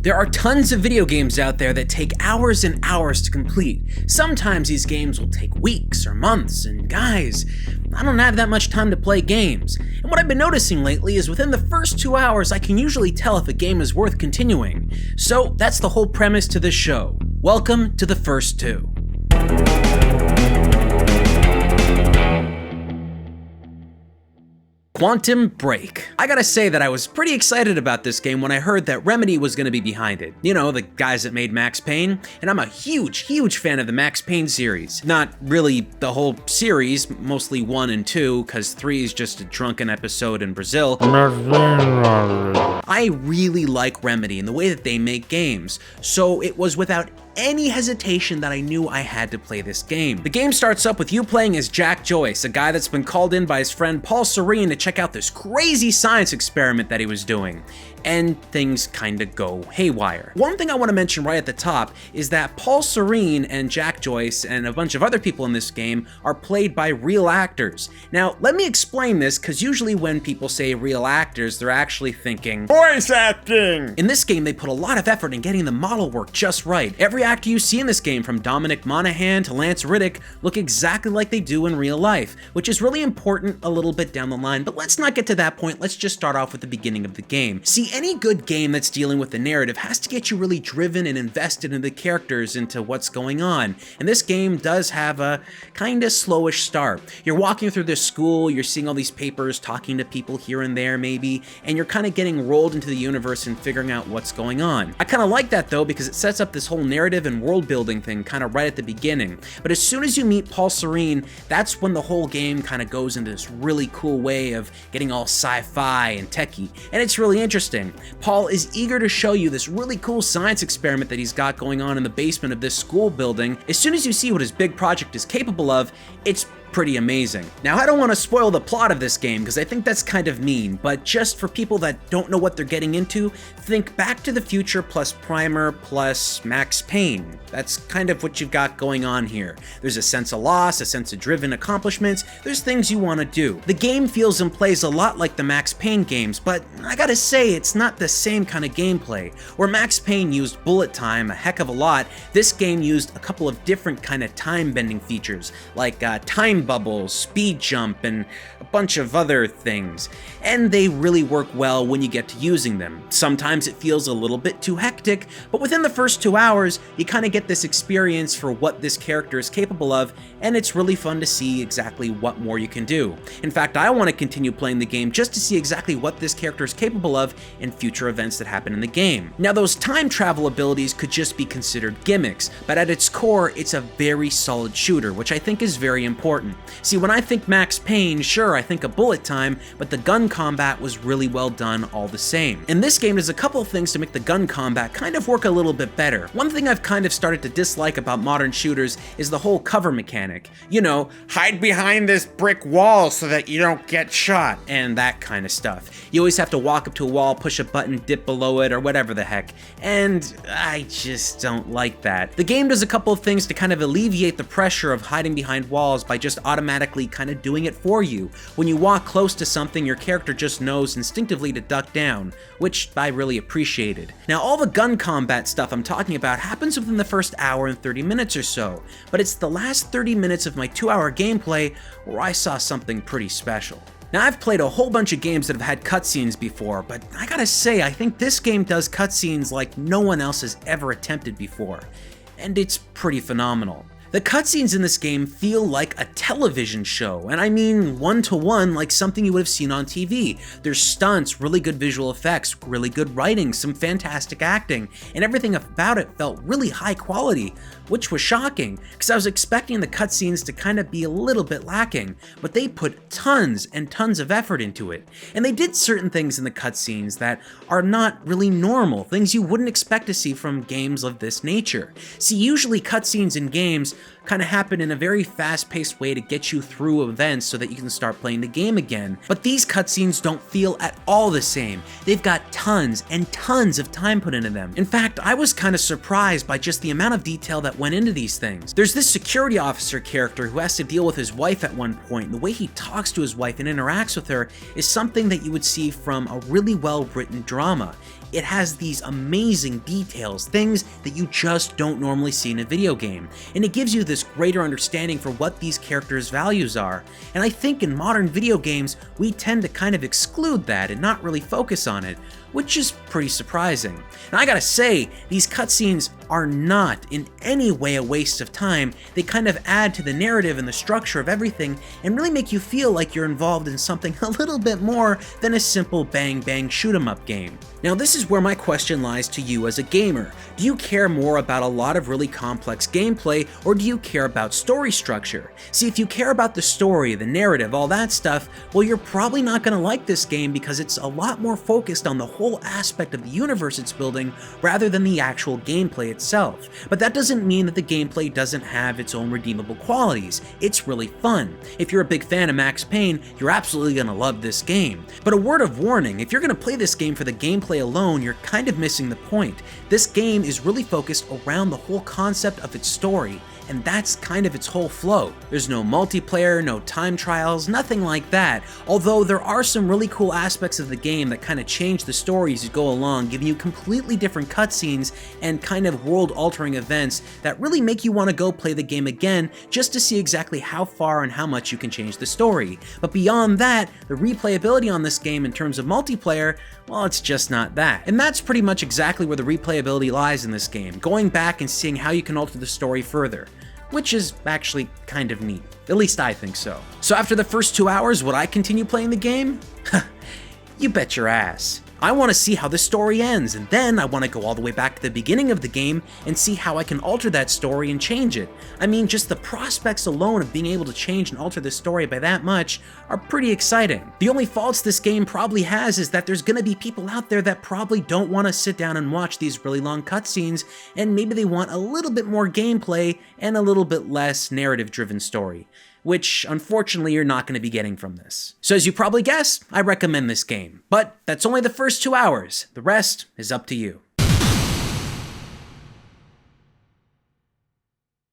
There are tons of video games out there that take hours and hours to complete. Sometimes these games will take weeks or months, and guys, I don't have that much time to play games. And what I've been noticing lately is within the first 2 hours, I can usually tell if a game is worth continuing. So that's the whole premise to this show. Welcome to the first two. Quantum Break. I gotta say that I was pretty excited about this game when I heard that Remedy was gonna be behind it. You know, the guys that made Max Payne, and I'm a huge fan of the Max Payne series. Not really the whole series, mostly 1 and 2, cause 3 is just a drunken episode in Brazil. I really like Remedy and the way that they make games, so it was without any hesitation that I knew I had to play this game. The game starts up with you playing as Jack Joyce, a guy that's been called in by his friend Paul Serene to check out this crazy science experiment that he was doing. And things kinda go haywire. One thing I want to mention right at the top is that Paul Serene and Jack Joyce and a bunch of other people in this game are played by real actors. Now, let me explain this, because usually when people say real actors, they're actually thinking voice acting! In this game, they put a lot of effort in getting the model work just right. Every actor you see in this game, from Dominic Monaghan to Lance Riddick, look exactly like they do in real life, which is really important a little bit down the line, but let's not get to that point. Let's just start off with the beginning of the game. See, any good game that's dealing with the narrative has to get you really driven and invested in the characters, into what's going on. And this game does have a kinda slowish start. You're walking through this school, you're seeing all these papers, talking to people here and there maybe, and you're kinda getting rolled into the universe and figuring out what's going on. I kinda like that though, because it sets up this whole narrative and world building thing kinda right at the beginning. But as soon as you meet Paul Serene, that's when the whole game kinda goes into this really cool way of getting all sci-fi and techie. And it's really interesting. Paul is eager to show you this really cool science experiment that he's got going on in the basement of this school building. As soon as you see what his big project is capable of, it's pretty amazing. Now, I don't want to spoil the plot of this game because I think that's kind of mean, but just for people that don't know what they're getting into, think Back to the Future plus Primer plus Max Payne. That's kind of what you've got going on here. There's a sense of loss, a sense of driven accomplishments, there's things you want to do. The game feels and plays a lot like the Max Payne games, but I gotta say, it's not the same kind of gameplay. Where Max Payne used bullet time a heck of a lot, this game used a couple of different kind of time-bending features, like time bubbles, speed jump, and a bunch of other things. And they really work well when you get to using them. Sometimes it feels a little bit too hectic, but within the first 2 hours, you kind of get this experience for what this character is capable of, and it's really fun to see exactly what more you can do. In fact, I want to continue playing the game just to see exactly what this character is capable of in future events that happen in the game. Now, those time travel abilities could just be considered gimmicks, but at its core, it's a very solid shooter, which I think is very important. See, when I think Max Payne, sure, I think of bullet time, but the gun combat was really well done all the same. In this game, there's a couple of things to make the gun combat kind of work a little bit better. One thing I've kind of started to dislike about modern shooters is the whole cover mechanic. You know, hide behind this brick wall so that you don't get shot, and that kind of stuff. You always have to walk up to a wall, push a button, dip below it, or whatever the heck, and I just don't like that. The game does a couple of things to kind of alleviate the pressure of hiding behind walls by just automatically kind of doing it for you. When you walk close to something, your character just knows instinctively to duck down, which I really appreciated. Now, all the gun combat stuff I'm talking about happens within the first hour and 30 minutes or so, but it's the last 30 minutes of my 2-hour gameplay where I saw something pretty special. Now, I've played a whole bunch of games that have had cutscenes before, but I gotta say, I think this game does cutscenes like no one else has ever attempted before, and it's pretty phenomenal. The cutscenes in this game feel like a television show, and I mean one-to-one, like something you would have seen on TV. There's stunts, really good visual effects, really good writing, some fantastic acting, and everything about it felt really high quality, which was shocking, because I was expecting the cutscenes to kind of be a little bit lacking, but they put tons and tons of effort into it. And they did certain things in the cutscenes that are not really normal, things you wouldn't expect to see from games of this nature. See, usually cutscenes in games kind of happen in a very fast-paced way to get you through events so that you can start playing the game again. But these cutscenes don't feel at all the same. They've got tons and tons of time put into them. In fact, I was kind of surprised by just the amount of detail that went into these things. There's this security officer character who has to deal with his wife at one point, and the way he talks to his wife and interacts with her is something that you would see from a really well-written drama. It has these amazing details, things that you just don't normally see in a video game, and it gives you this greater understanding for what these characters' values are. And I think in modern video games, we tend to kind of exclude that and not really focus on it, which is pretty surprising. And I gotta say, these cutscenes are not in any way a waste of time. They kind of add to the narrative and the structure of everything and really make you feel like you're involved in something a little bit more than a simple bang bang shoot 'em up game. Now this is where my question lies to you as a gamer. Do you care more about a lot of really complex gameplay, or do you care about story structure? See, if you care about the story, the narrative, all that stuff, well, you're probably not gonna like this game because it's a lot more focused on the whole aspect of the universe it's building rather than the actual gameplay itself. But that doesn't mean that the gameplay doesn't have its own redeemable qualities. It's really fun. If you're a big fan of Max Payne, you're absolutely gonna love this game. But a word of warning, if you're gonna play this game for the gameplay alone, you're kind of missing the point. This game is really focused around the whole concept of its story, and that's kind of its whole flow. There's no multiplayer, no time trials, nothing like that, although there are some really cool aspects of the game that kind of change the story as you go along, giving you completely different cutscenes and kind of world-altering events that really make you want to go play the game again just to see exactly how far and how much you can change the story. But beyond that, the replayability on this game in terms of multiplayer, well, it's just not that. And that's pretty much exactly where the replayability lies in this game, going back and seeing how you can alter the story further, which is actually kind of neat. At least I think so. So after the first 2 hours, would I continue playing the game? You bet your ass. I want to see how the story ends, and then I want to go all the way back to the beginning of the game and see how I can alter that story and change it. I mean, just the prospects alone of being able to change and alter the story by that much are pretty exciting. The only faults this game probably has is that there's gonna be people out there that probably don't want to sit down and watch these really long cutscenes, and maybe they want a little bit more gameplay and a little bit less narrative-driven story, which unfortunately you're not going to be getting from this. So as you probably guessed, I recommend this game, but that's only the first 2 hours. The rest is up to you.